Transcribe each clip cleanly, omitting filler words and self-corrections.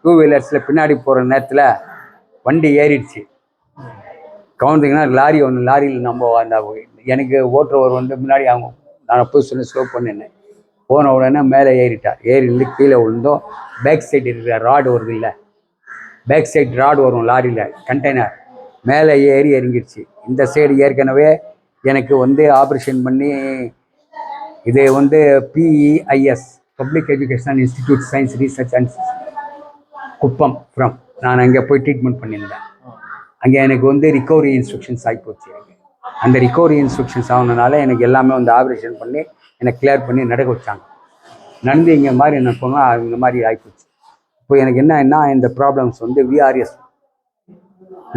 Two வீலர்ஸில் பின்னாடி போகிற நேரத்தில் வண்டி ஏறிடுச்சு. கவுண்டிங்கன்னா லாரியில் நம்ம அந்த எனக்கு ஓட்டுறவர் வந்து முன்னாடி அவங்க நான் போய் சொல்லி ஸ்லோ பண்ணினேன். போன உடனே மேலே ஏறிட்டார். ஏறி கீழே விழுந்தோம். பேக் சைடு இருக்கிற ராடு வருது இல்லை, பேக் சைடு ராடு வரும் லாரியில் கண்டெய்னர், மேலே ஏறி இறங்கிடுச்சு. இந்த சைடு ஏற்கனவே எனக்கு வந்து ஆப்ரேஷன் பண்ணி இது வந்து PEIS public educational institute science research and Kuppam from நான் அங்கே போய் ட்ரீட்மெண்ட் பண்ணியிருந்தேன். அங்கே எனக்கு வந்து ரிகவரி இன்ஸ்ட்ரக்ஷன்ஸ் ஆகிப்போச்சு. அந்த ரிகவரி இன்ஸ்ட்ரக்ஷன்ஸ் ஆகுனதுனால எனக்கு எல்லாமே வந்து ஆப்ரேஷன் பண்ணி எனக்கு கிளியர் பண்ணி நடக்க வச்சாங்க. நடந்து இங்கே மாதிரி என்ன சொன்னால் இந்த மாதிரி ஆகிப்போச்சு. இப்போ எனக்கு என்னன்னா இந்த ப்ராப்ளம்ஸ் வந்து VRS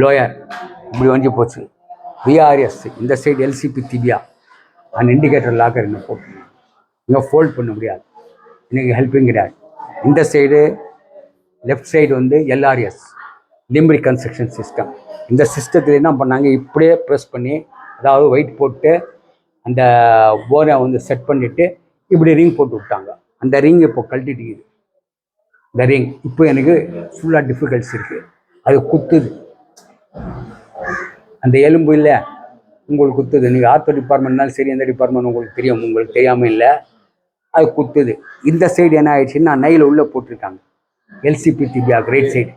லோயர் இப்படி வந்து போச்சு. VRS இந்த சைடு LCP திபியா அந்த இண்டிகேட்டர் லாக்கர் என்ன போட்டு இங்கே ஃபோல்ட் பண்ண முடியாது, எனக்கு ஹெல்ப்பிங் கிடையாது. இந்த சைடு லெஃப்ட் சைடு வந்து LRS லிம்ப் ரீகன்ஸ்ட்ரக்ஷன் சிஸ்டம். இந்த சிஸ்டத்தில் என்ன பண்ணாங்க, இப்படியே ப்ரெஸ் பண்ணி அதாவது வெயிட் போட்டு அந்த போனை வந்து செட் பண்ணிவிட்டு இப்படி ரிங் போட்டு விட்டாங்க. அந்த ரிங் இப்போ கழட்டிட்டு இந்த ரிங் இப்போ எனக்கு ஃபுல்லாக டிஃபிகல்ட்ஸ் இருக்குது. அது குத்துது, அந்த எலும்பு இல்லை உங்களுக்கு குத்துது. நீங்கள் ஆர்த்தோ டிபார்ட்மெண்ட்னாலும் சரி, எந்த டிபார்ட்மெண்ட் உங்களுக்கு தெரியும், உங்களுக்கு தெரியாமல் இல்லை, அது குத்துது. இந்த சைடு என்ன ஆயிடுச்சுன்னா நையில் உள்ளே போட்டிருக்காங்க LCP திபியா ரைட் சைடு.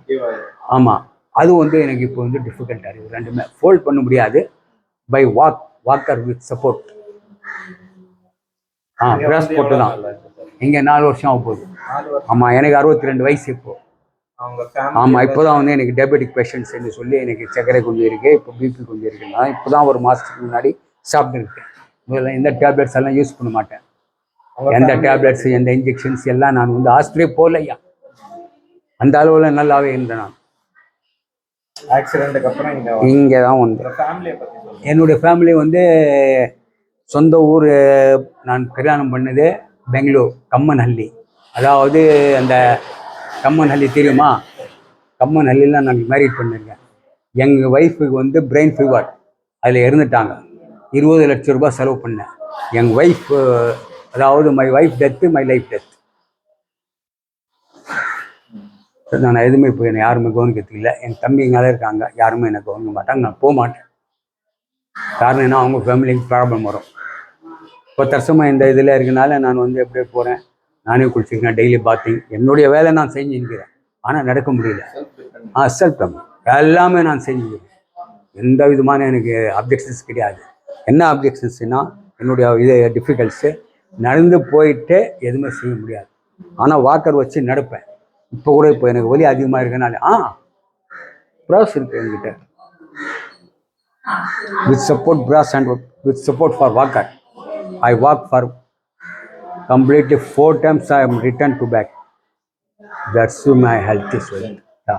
ஆமாம், அது வந்து எனக்கு இப்போ வந்து டிஃபிகல்ட்டாக இருக்குது. ரெண்டுமே ஃபோல்ட் பண்ண முடியாது. By walker with support. Braces போட்டு தான் இங்கே 4 வருஷம் ஆக போகுது. ஆமாம், எனக்கு 62 வயசு இப்போ. ஆமாம், இப்போ தான் வந்து எனக்கு டயபெட்டிக் பேஷண்ட்ஸ்ன்னு சொல்லி எனக்கு சர்க்கரை கொஞ்சம் இருக்குது, இப்போ BP கொஞ்சம் இருக்குன்னா இப்போ தான் ஒரு மாதத்துக்கு முன்னாடி சாப்பிட்டுருக்கேன். முதல்ல எந்த டேப்லெட்ஸ் எல்லாம் யூஸ் பண்ண மாட்டேன். எந்த டேப்லெட்ஸ் எந்த இன்ஜெக்ஷன்ஸ் எல்லாம் நான் வந்து ஆஸ்பத்திரியே போகலையா. அந்த அளவில் நல்லாவே இருந்தேன் நான். ஆக்சிடென்ட்டுக்கு அப்புறம் இங்கே தான் வந்து என்னுடைய ஃபேமிலி வந்து சொந்த ஊர். நான் கல்யாணம் பண்ணது பெங்களூர் கம்மன்ஹள்ளி. அதாவது அந்த கம்மன்ஹள்ளி தெரியுமா, கம்மன்ஹள்ளியில் நான் மேரேஜ் பண்ணியிருக்கேன். எங்கள் ஒய்ஃபுக்கு வந்து பிரெயின் ஃபீவர், அதில் இறந்துட்டாங்க. 20 லட்சம் ரூபாய் செலவு பண்ணேன். எங்கள் ஒய்ஃப் அதாவது my wife death my life death. நான் எதுவுமே இப்போ என்னை யாருமே கவனிக்கிறது இல்லை. என் தம்பிங்க இருக்காங்க, யாருமே என்னை கவனிக்க மாட்டாங்க. நான் போக மாட்டேன். காரணம் என்ன, அவங்க ஃபேமிலிக்கு ப்ராப்ளம் வரும். இப்போ தற்சமாக இந்த இதில் இருக்கனால நான் வந்து எப்படியே போகிறேன். நானே குளிச்சிருக்கேன், டெய்லி பாத்திங், என்னுடைய வேலை நான் செஞ்சுருக்கிறேன். ஆனால் நடக்க முடியல. செல்ஃப் எல்லாமே நான் செஞ்சுக்கிறேன். எந்த விதமான எனக்கு அப்ஜெக்ஷன்ஸ் கிடையாது. என்ன அப்ஜெக்ஷன்ஸ்னால் என்னுடைய இது டிஃபிகல்ட்ஸு, நடந்து போயிட்டு எதுவுமே செய்ய முடியாது. ஆனால் வாக்கர் வச்சு நடப்பேன். இப்போ கூட இப்போ எனக்கு வலி அதிகமாக இருக்கனால ப்ராஸ் இருக்குது என்கிட்ட. With support braces and with support for walker I walk for completely 4 times. I am returned to back. That's my health is well. Yeah.